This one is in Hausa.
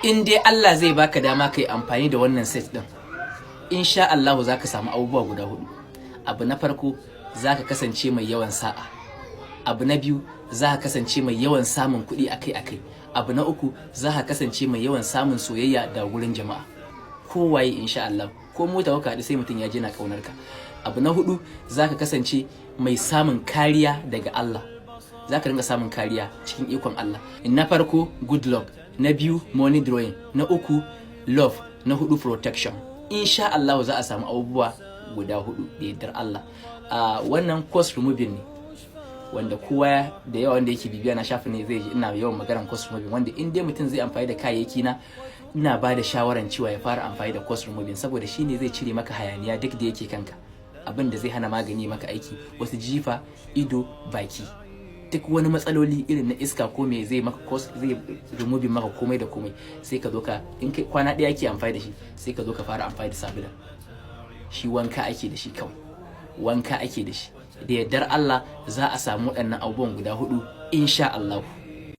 in dai Allah zai baka dama kai amfani da wannan set din, insha Allah zaka samu abubuwa guda 4. Abu na farko, zaka kasance mai yawan sa'a. Abu na biyu, zaka kasance mai yawan samun kuɗi akai-akai. Abu na uku, zaka kasance mai yawan samun soyayya da gurin jama'a. Kowaye insha Allah, ko mota ka haɗu sai mutum ya je na kaunar ka. Abu na 4, zaka kasance mai samun kariya daga Allah. Zaka ringa samun kariya cikin ikon Allah. Na farko, good luck. Na biyu, money drawing. Na uku, love. Na 4, protection. Insha Allah za a samu abubuwa guda 4 da yardar Allah. Wannan cost removing ne, wanda kowa da yawa wanda yake bibiya na shafi ne zai ji ina yawan maganar cost removing, wanda in dai mutum zai amfani da kayayyaki na, ina ba da shawaran cewa ya fara amfani da cost removing, saboda shine zai cire maka hayaniya duk da yake kanka, abin da zai hana magani maka aiki, wasu jifa, ido, baki, duk wani matsaloli irin na iska ko me zai maka cost, zai removing maka komai da komai. Sai ka zo ka, in kai kwana ɗaya ake amfani da shi, sai ka zo ka fara amfani da sabula. Shi wanka ake da shi kawai, wanka ake da shi. Da yardar Allah za a samu waɗannan abubuwan guda 4 insha Allah.